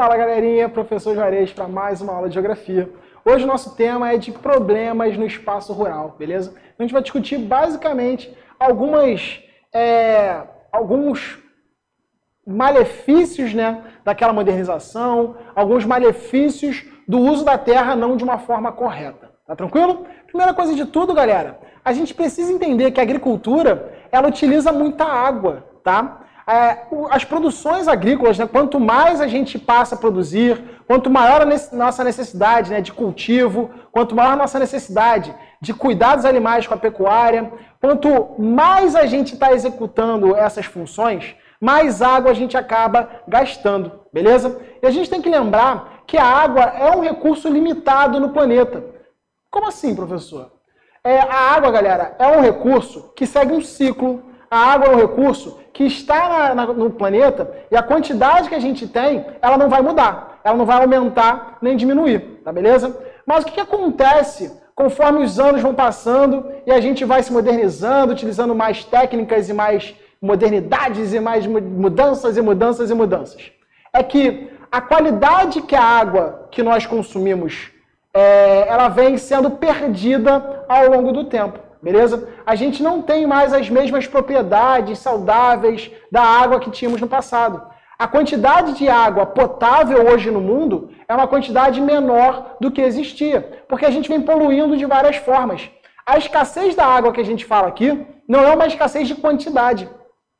Fala galerinha, professor Juarez para mais uma aula de Geografia. Hoje o nosso tema é de problemas no espaço rural, beleza? A gente vai discutir basicamente alguns malefícios, né, daquela modernização, alguns malefícios do uso da terra não de uma forma correta. Tá tranquilo? Primeira coisa de tudo, galera, a gente precisa entender que a agricultura, ela utiliza muita água, tá? As produções agrícolas, né, quanto mais a gente passa a produzir, quanto maior a nossa necessidade, né, de cultivo, quanto maior a nossa necessidade de cuidar dos animais com a pecuária, quanto mais a gente está executando essas funções, mais água a gente acaba gastando, beleza? E a gente tem que lembrar que a água é um recurso limitado no planeta. Como assim, professor? A água, galera, é um recurso que segue um ciclo. A água é um recurso que está no planeta e a quantidade que a gente tem, ela não vai mudar, ela não vai aumentar nem diminuir, tá beleza? Mas o que acontece conforme os anos vão passando e a gente vai se modernizando, utilizando mais técnicas e mais modernidades e mais mudanças e mudanças e mudanças? É que a qualidade que a água que nós consumimos, ela vem sendo perdida ao longo do tempo. Beleza? A gente não tem mais as mesmas propriedades saudáveis da água que tínhamos no passado. A quantidade de água potável hoje no mundo é uma quantidade menor do que existia, porque a gente vem poluindo de várias formas. A escassez da água que a gente fala aqui não é uma escassez de quantidade,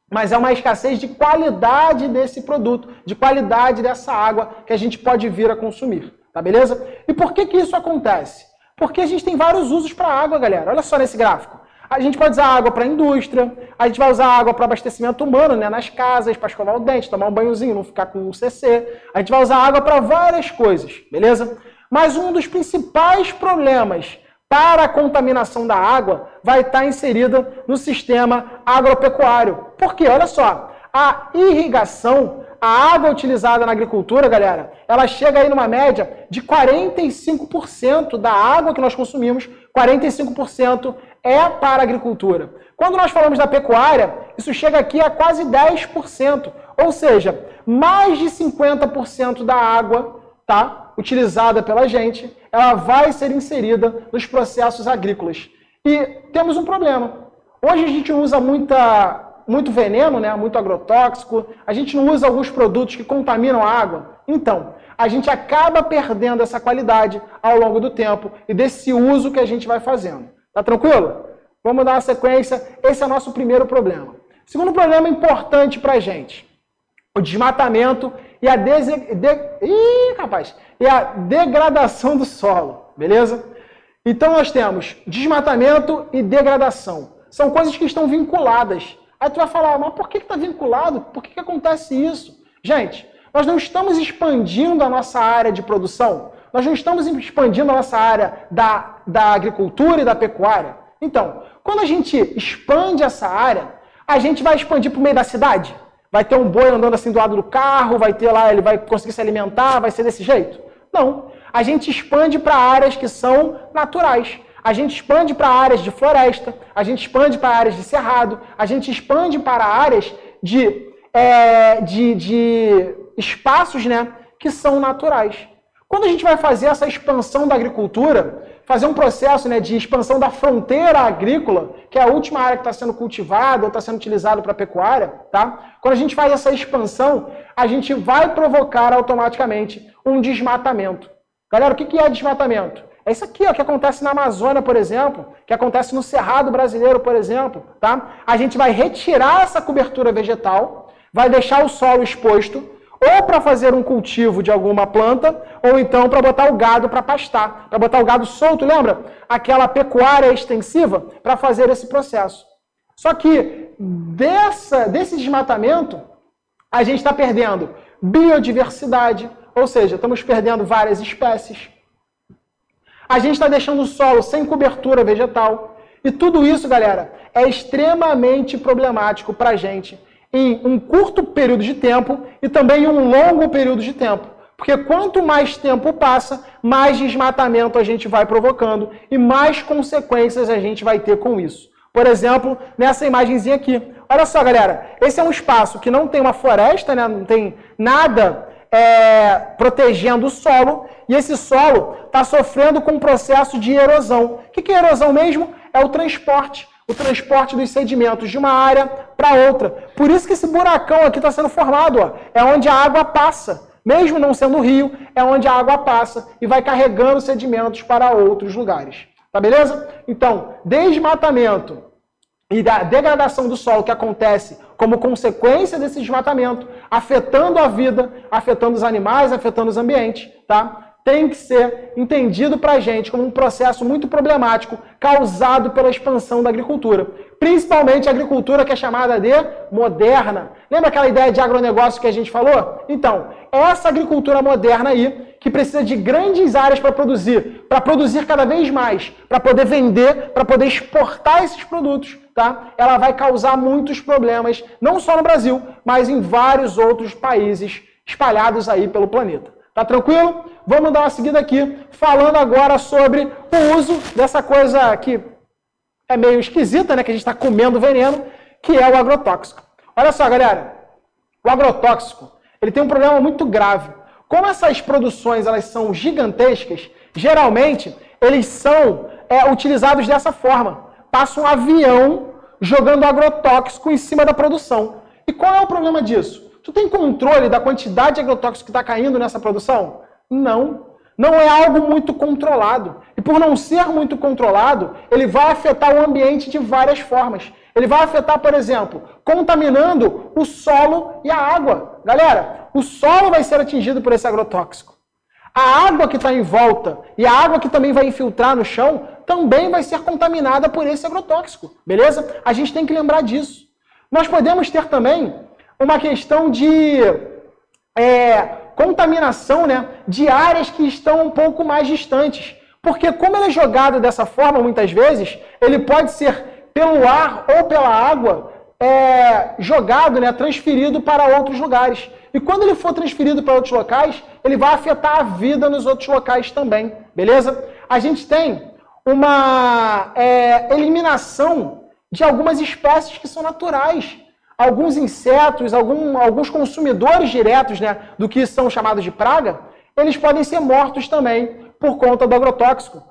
mas é uma escassez de qualidade desse produto, de qualidade dessa água que a gente pode vir a consumir. Tá beleza? E por que isso acontece? Porque a gente tem vários usos para a água, galera. Olha só nesse gráfico. A gente pode usar água para a indústria, a gente vai usar água para abastecimento humano, né, nas casas, para escovar o dente, tomar um banhozinho, não ficar com um CC. A gente vai usar água para várias coisas, beleza? Mas um dos principais problemas para a contaminação da água vai estar inserida no sistema agropecuário. Por quê? Olha só, a irrigação, a água utilizada na agricultura, galera, ela chega aí numa média de 45% da água que nós consumimos, 45% é para a agricultura. Quando nós falamos da pecuária, isso chega aqui a quase 10%, ou seja, mais de 50% da água, tá, utilizada pela gente, ela vai ser inserida nos processos agrícolas. E temos um problema. Hoje a gente usa muito veneno, né? Muito agrotóxico, a gente não usa alguns produtos que contaminam a água. Então, a gente acaba perdendo essa qualidade ao longo do tempo e desse uso que a gente vai fazendo. Tá tranquilo? Vamos dar uma sequência. Esse é o nosso primeiro problema. Segundo problema importante pra gente, o desmatamento e a degradação do solo, beleza? Então nós temos desmatamento e degradação. São coisas que estão vinculadas. Aí tu vai falar, mas por que está vinculado? Por que acontece isso? Gente, nós não estamos expandindo a nossa área de produção? Nós não estamos expandindo a nossa área da agricultura e da pecuária? Então, quando a gente expande essa área, a gente vai expandir para o meio da cidade? Vai ter um boi andando assim do lado do carro, vai ter lá, ele vai conseguir se alimentar, vai ser desse jeito? Não. A gente expande para áreas que são naturais. A gente expande para áreas de floresta, a gente expande para áreas de cerrado, a gente expande para áreas de espaços, né, que são naturais. Quando a gente vai fazer essa expansão da agricultura, fazer um processo, né, de expansão da fronteira agrícola, que é a última área que está sendo cultivada ou está sendo utilizada para a pecuária, tá? Quando a gente faz essa expansão, a gente vai provocar automaticamente um desmatamento. Galera, o que é desmatamento? É isso aqui, ó, que acontece na Amazônia, por exemplo, que acontece no Cerrado brasileiro, por exemplo, tá? A gente vai retirar essa cobertura vegetal, vai deixar o solo exposto, ou para fazer um cultivo de alguma planta, ou então para botar o gado para pastar, para botar o gado solto, lembra? Aquela pecuária extensiva para fazer esse processo. Só que desse desmatamento, a gente está perdendo biodiversidade, ou seja, estamos perdendo várias espécies. A gente está deixando o solo sem cobertura vegetal. E tudo isso, galera, é extremamente problemático para a gente em um curto período de tempo e também em um longo período de tempo. Porque quanto mais tempo passa, mais desmatamento a gente vai provocando e mais consequências a gente vai ter com isso. Por exemplo, nessa imagenzinha aqui. Olha só, galera, esse é um espaço que não tem uma floresta, né? Não tem nada protegendo o solo, e esse solo está sofrendo com um processo de erosão. O que é erosão mesmo? É o transporte dos sedimentos de uma área para outra. Por isso que esse buracão aqui está sendo formado, ó. É onde a água passa. Mesmo não sendo rio, é onde a água passa e vai carregando sedimentos para outros lugares. Tá beleza? Então, desmatamento e da degradação do solo que acontece como consequência desse desmatamento, afetando a vida, afetando os animais, afetando os ambientes, tá? Tem que ser entendido para a gente como um processo muito problemático causado pela expansão da agricultura. Principalmente a agricultura que é chamada de moderna. Lembra aquela ideia de agronegócio que a gente falou? Então, essa agricultura moderna aí, que precisa de grandes áreas para produzir cada vez mais, para poder vender, para poder exportar esses produtos, tá? Ela vai causar muitos problemas, não só no Brasil, mas em vários outros países espalhados aí pelo planeta. Tá tranquilo? Vamos dar uma seguida aqui, falando agora sobre o uso dessa coisa que é meio esquisita, né? Que a gente está comendo veneno, que é o agrotóxico. Olha só, galera. O agrotóxico, ele tem um problema muito grave. Como essas produções elas são gigantescas, geralmente eles são utilizados dessa forma. Passa um avião jogando agrotóxico em cima da produção. E qual é o problema disso? Tu tem controle da quantidade de agrotóxico que está caindo nessa produção? Não. Não é algo muito controlado. E por não ser muito controlado, ele vai afetar o ambiente de várias formas. Ele vai afetar, por exemplo, contaminando o solo e a água. Galera, o solo vai ser atingido por esse agrotóxico. A água que está em volta e a água que também vai infiltrar no chão também vai ser contaminada por esse agrotóxico. Beleza? A gente tem que lembrar disso. Nós podemos ter também uma questão de contaminação, né, de áreas que estão um pouco mais distantes. Porque como ele é jogado dessa forma, muitas vezes, ele pode ser pelo ar ou pela água jogado, né, transferido para outros lugares. E quando ele for transferido para outros locais, ele vai afetar a vida nos outros locais também. Beleza? A gente tem uma eliminação de algumas espécies que são naturais. Alguns insetos, alguns consumidores diretos, né, do que são chamados de praga, eles podem ser mortos também por conta do agrotóxico.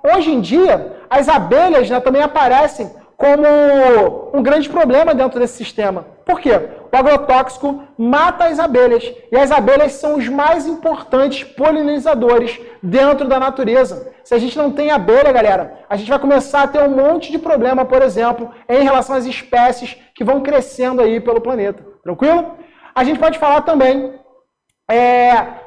Hoje em dia, as abelhas, né, também aparecem como um grande problema dentro desse sistema. Por quê? O agrotóxico mata as abelhas, e as abelhas são os mais importantes polinizadores dentro da natureza. Se a gente não tem abelha, galera, a gente vai começar a ter um monte de problema, por exemplo, em relação às espécies que vão crescendo aí pelo planeta. Tranquilo? A gente pode falar também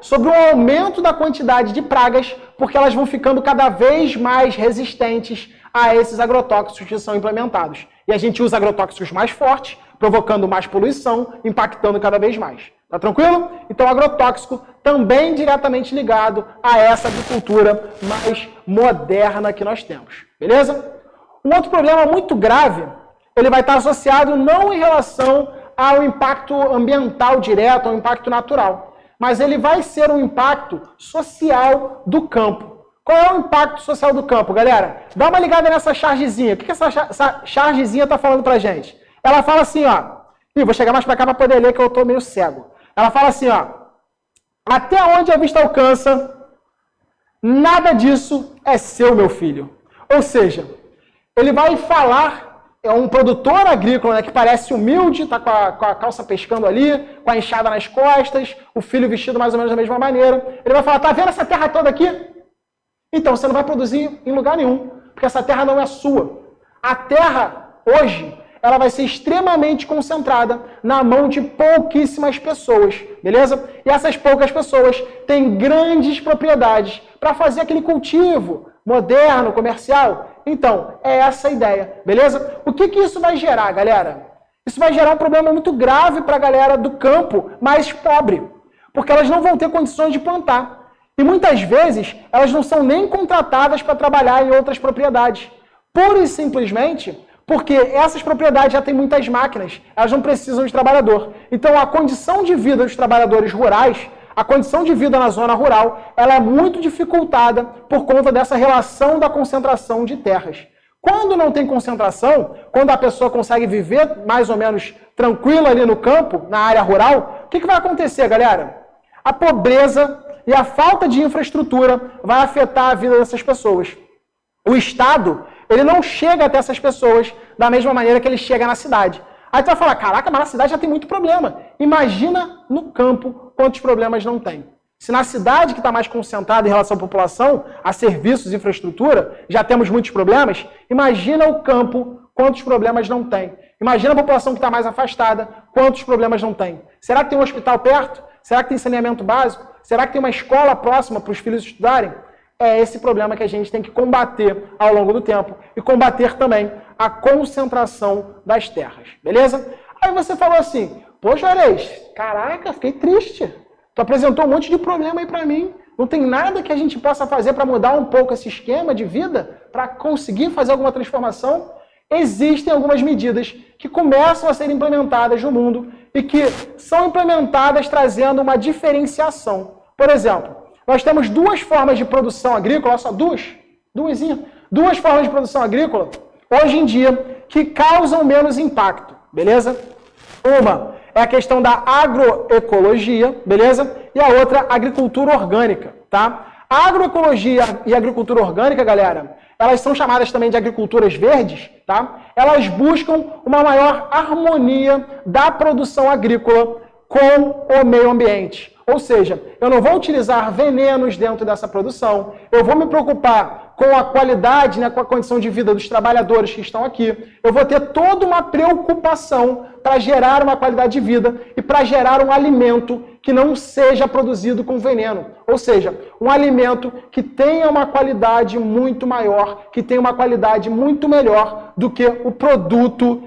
sobre o aumento da quantidade de pragas, porque elas vão ficando cada vez mais resistentes a esses agrotóxicos que são implementados. E a gente usa agrotóxicos mais fortes, provocando mais poluição, impactando cada vez mais. Tá tranquilo? Então, agrotóxico também diretamente ligado a essa agricultura mais moderna que nós temos. Beleza? Um outro problema muito grave, ele vai estar associado não em relação ao impacto ambiental direto, ao impacto natural, mas ele vai ser um impacto social do campo. Qual é o impacto social do campo, galera? Dá uma ligada nessa chargezinha. O que essa chargezinha está falando pra gente? Ela fala assim, ó. Ih, vou chegar mais para cá para poder ler que eu estou meio cego. Ela fala assim, ó. Até onde a vista alcança, nada disso é seu, meu filho. Ou seja, ele vai falar, é um produtor agrícola, né, que parece humilde, está com a calça pescando ali, com a enxada nas costas, o filho vestido mais ou menos da mesma maneira. Ele vai falar, tá vendo essa terra toda aqui? Então, você não vai produzir em lugar nenhum, porque essa terra não é sua. A terra, hoje, ela vai ser extremamente concentrada na mão de pouquíssimas pessoas, beleza? E essas poucas pessoas têm grandes propriedades para fazer aquele cultivo moderno, comercial. Então, é essa a ideia, beleza? O que isso vai gerar, galera? Isso vai gerar um problema muito grave para a galera do campo mais pobre, porque elas não vão ter condições de plantar. E muitas vezes, elas não são nem contratadas para trabalhar em outras propriedades. Pura e simplesmente porque essas propriedades já têm muitas máquinas, elas não precisam de trabalhador. Então, a condição de vida dos trabalhadores rurais, a condição de vida na zona rural, ela é muito dificultada por conta dessa relação da concentração de terras. Quando não tem concentração, quando a pessoa consegue viver mais ou menos tranquilo ali no campo, na área rural, o que vai acontecer, galera? A pobreza e a falta de infraestrutura vai afetar a vida dessas pessoas. O Estado, ele não chega até essas pessoas da mesma maneira que ele chega na cidade. Aí tu vai falar, caraca, mas na cidade já tem muito problema. Imagina no campo quantos problemas não tem. Se na cidade que está mais concentrada em relação à população, a serviços e infraestrutura, já temos muitos problemas, imagina o campo quantos problemas não tem. Imagina a população que está mais afastada, quantos problemas não tem. Será que tem um hospital perto? Será que tem saneamento básico? Será que tem uma escola próxima para os filhos estudarem? É esse problema que a gente tem que combater ao longo do tempo e combater também a concentração das terras, beleza? Aí você falou assim, pô, Juarez, caraca, fiquei triste. Tu apresentou um monte de problema aí para mim. Não tem nada que a gente possa fazer para mudar um pouco esse esquema de vida, para conseguir fazer alguma transformação? Existem algumas medidas que começam a ser implementadas no mundo e que são implementadas trazendo uma diferenciação. Por exemplo, nós temos duas formas de produção agrícola, olha só, duas formas de produção agrícola, hoje em dia, que causam menos impacto, beleza? Uma é a questão da agroecologia, beleza? E a outra, agricultura orgânica, tá? A agroecologia e a agricultura orgânica, galera, elas são chamadas também de agriculturas verdes, tá? Elas buscam uma maior harmonia da produção agrícola com o meio ambiente. Ou seja, eu não vou utilizar venenos dentro dessa produção, eu vou me preocupar com a qualidade, né, com a condição de vida dos trabalhadores que estão aqui, eu vou ter toda uma preocupação para gerar uma qualidade de vida e para gerar um alimento que não seja produzido com veneno. Ou seja, um alimento que tenha uma qualidade muito maior, que tenha uma qualidade muito melhor do que o produto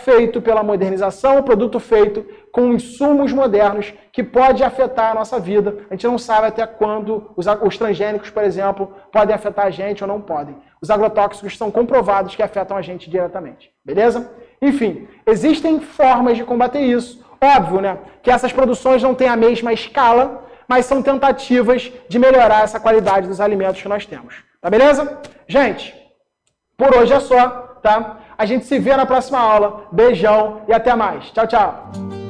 feito pela modernização, o produto feito com insumos modernos que pode afetar a nossa vida. A gente não sabe até quando os transgênicos, por exemplo, podem afetar a gente ou não podem. Os agrotóxicos são comprovados que afetam a gente diretamente. Beleza? Enfim, existem formas de combater isso. Óbvio, né, que essas produções não têm a mesma escala, mas são tentativas de melhorar essa qualidade dos alimentos que nós temos. Tá beleza? Gente, por hoje é só, tá? A gente se vê na próxima aula. Beijão e até mais. Tchau, tchau.